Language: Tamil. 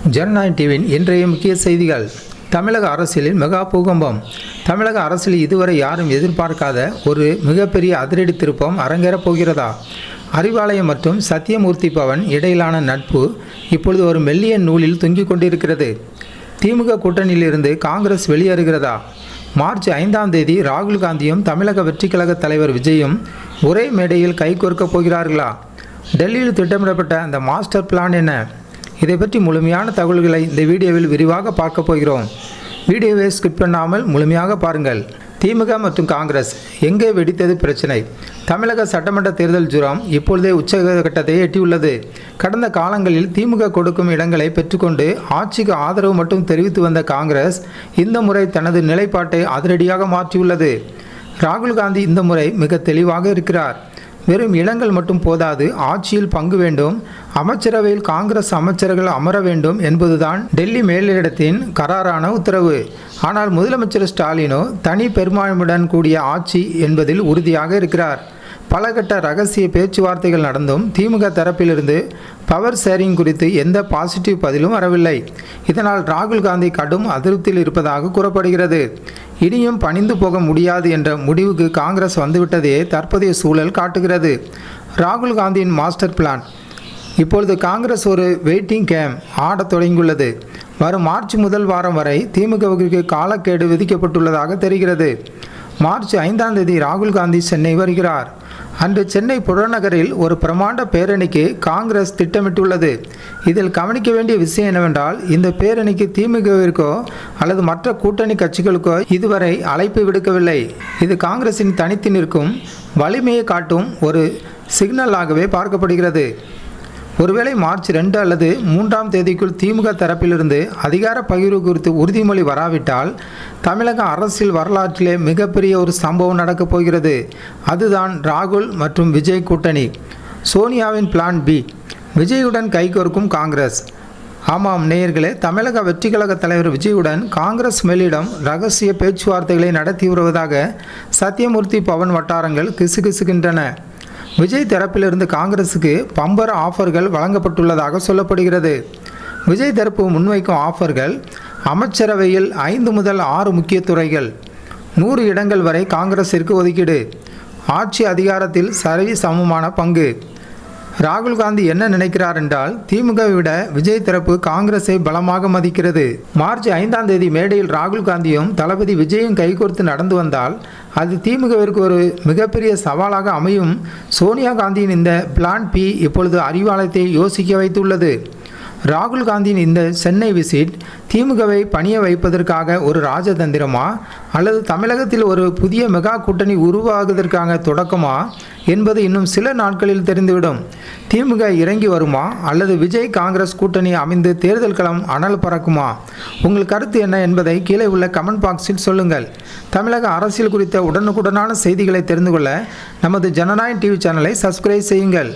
ஜனநாயகம் டிவியின் இன்றைய முக்கிய செய்திகள். தமிழக அரசியலில் மெகா பூகம்பம். தமிழக அரசியலில் இதுவரை யாரும் எதிர்பார்க்காத ஒரு மிகப்பெரிய அதிரடி திருப்பம் அரங்கேறப் போகிறதா? அறிவாலயம் மற்றும் சத்தியமூர்த்தி பவன் இடையிலான நட்பு இப்பொழுது ஒரு மெல்லிய நூலில் தொங்கிக் கொண்டிருக்கிறது. திமுக கூட்டணியிலிருந்து காங்கிரஸ் வெளியேறுகிறதா? மார்ச் 5ஆம் தேதி ராகுல் காந்தியும் தமிழக வெற்றிக் கழக தலைவர் விஜயும் ஒரே மேடையில் கைகோர்க்கப் போகிறார்களா? டெல்லியில் திட்டமிடப்பட்ட அந்த மாஸ்டர் பிளான் என்ன? இதை பற்றி முழுமையான தகவல்களை இந்த வீடியோவில் விரிவாக பார்க்க போகிறோம். வீடியோவை ஸ்கிப் பண்ணாமல் முழுமையாக பாருங்கள். திமுக மற்றும் காங்கிரஸ் எங்கே வெடித்தது பிரச்சனை? தமிழக சட்டமன்ற தேர்தல் ஜுரம் இப்பொழுதே உச்சகட்டத்தை எட்டியுள்ளது. கடந்த காலங்களில் திமுக கொடுக்கும் இடங்களை பெற்றுக்கொண்டு ஆட்சிக்கு ஆதரவு மட்டும் தெரிவித்து வந்த காங்கிரஸ் இந்த முறை தனது நிலைப்பாட்டை அதிரடியாக மாற்றியுள்ளது. ராகுல் காந்தி இந்த முறை மிக தெளிவாக இருக்கிறார். வெறும் இடங்கள் மட்டும் போதாது, ஆட்சியில் பங்கு வேண்டும், அமைச்சரவையில் காங்கிரஸ் அமைச்சர்கள் அமர வேண்டும் என்பதுதான் டெல்லி மேலிடத்தின் கராரான உத்தரவு. ஆனால் முதலமைச்சர் ஸ்டாலினோ தனி பெரும்பான்மையுடன் கூடிய ஆட்சி என்பதில் உறுதியாக இருக்கிறார். பல கட்ட ரகசிய பேச்சுவார்த்தைகள் நடந்தும் திமுக தரப்பிலிருந்து பவர் ஷேரிங் குறித்து எந்த பாசிட்டிவ் பதிலும் வரவில்லை. இதனால் ராகுல் காந்தி கடும் அதிருப்தியில் இருப்பதாக கூறப்படுகிறது. இனியும் பணிந்து போக முடியாது என்ற முடிவுக்கு காங்கிரஸ் வந்துவிட்டதையே தற்போதைய சூழல் காட்டுகிறது. ராகுல் காந்தியின் மாஸ்டர் பிளான். இப்பொழுது காங்கிரஸ் ஒரு வெயிட்டிங் கேம் ஆடத் தொடங்கியுள்ளது. வரும் மார்ச் முதல் வாரம் வரை திமுகவுக்கு காலக்கெடு விதிக்கப்பட்டுள்ளதாக தெரிகிறது. மார்ச் 5ஆம் தேதி ராகுல் காந்தி சென்னை வருகிறார். அன்று சென்னை புறநகரில் ஒரு பிரமாண்ட பேரணிக்கு காங்கிரஸ் திட்டமிட்டுள்ளது. இதில் கவனிக்க வேண்டிய விஷயம் என்னவென்றால், இந்த பேரணிக்கு திமுகவிற்கோ அல்லது மற்ற கூட்டணி கட்சிகளுக்கோ இதுவரை அழைப்பு விடுக்கவில்லை. இது காங்கிரசின் தனித்து நிற்கும் வலிமையை காட்டும் ஒரு சிக்னலாகவே பார்க்கப்படுகிறது. ஒருவேளை மார்ச் 2 அல்லது 3ஆம் தேதிக்குள் திமுக தரப்பிலிருந்து அதிகார பகிர்வு குறித்து உறுதிமொழி வராவிட்டால் தமிழக அரசியல் வரலாற்றிலே மிகப்பெரிய ஒரு சம்பவம் நடக்கப் போகிறது. அதுதான் ராகுல் மற்றும் விஜய் கூட்டணி. சோனியாவின் பிளான் பி. விஜயுடன் கைகோர்க்கும் காங்கிரஸ். ஆமாம் நேயர்களே, தமிழக வெற்றிக் கழக தலைவர் விஜயுடன் காங்கிரஸ் மேலிடம் ரகசிய பேச்சுவார்த்தைகளை நடத்தி வருவதாக சத்தியமூர்த்தி பவன் வட்டாரங்கள் கிசுகிசுகின்றன. விஜய் தரப்பிலிருந்து காங்கிரஸுக்கு பம்பர ஆஃபர்கள் வழங்கப்பட்டுள்ளதாக சொல்லப்படுகிறது. விஜய் தரப்பு முன்வைக்கும் ஆஃபர்கள்: அமைச்சரவையில் 5 முதல் 6 முக்கிய துறைகள், 100 இடங்கள் வரை காங்கிரஸிற்கு ஒதுக்கீடு, ஆட்சி அதிகாரத்தில் சரி சமமான பங்கு. ராகுல் காந்தி என்ன நினைக்கிறார் என்றால், திமுகவை விட விஜய் தரப்பு காங்கிரஸை பலமாக மதிக்கிறது. மார்ச் 5ஆம் தேதி மேடையில் ராகுல் காந்தியும் தளபதி விஜயும் கைகோர்த்து நடந்து வந்தால் அது திமுகவிற்கு ஒரு மிகப்பெரிய சவாலாக அமையும். சோனியா காந்தியின் இந்த பிளான் பி இப்பொழுது அறிவாலயத்தை யோசிக்க வைத்துள்ளது. ராகுல் காந்தியின் இந்த சென்னை விசிட் திமுகவை பணிய வைப்பதற்காக ஒரு ராஜதந்திரமா அல்லது தமிழகத்தில் ஒரு புதிய மெகா கூட்டணி உருவாகுவதற்காக தொடக்கமா என்பது இன்னும் சில நாட்களில் தெரிந்துவிடும். திமுக இறங்கி வருமா அல்லது விஜய் காங்கிரஸ் கூட்டணி அமைந்து தேர்தல் களம் அனல் பறக்குமா? உங்கள் கருத்து என்ன என்பதை கீழே உள்ள கமெண்ட் பாக்ஸில் சொல்லுங்கள். தமிழக அரசியல் குறித்த உடனுக்குடனான செய்திகளை தெரிந்து கொள்ள நமது ஜனநாயகம் டிவி சேனலை சப்ஸ்கிரைப் செய்யுங்கள்.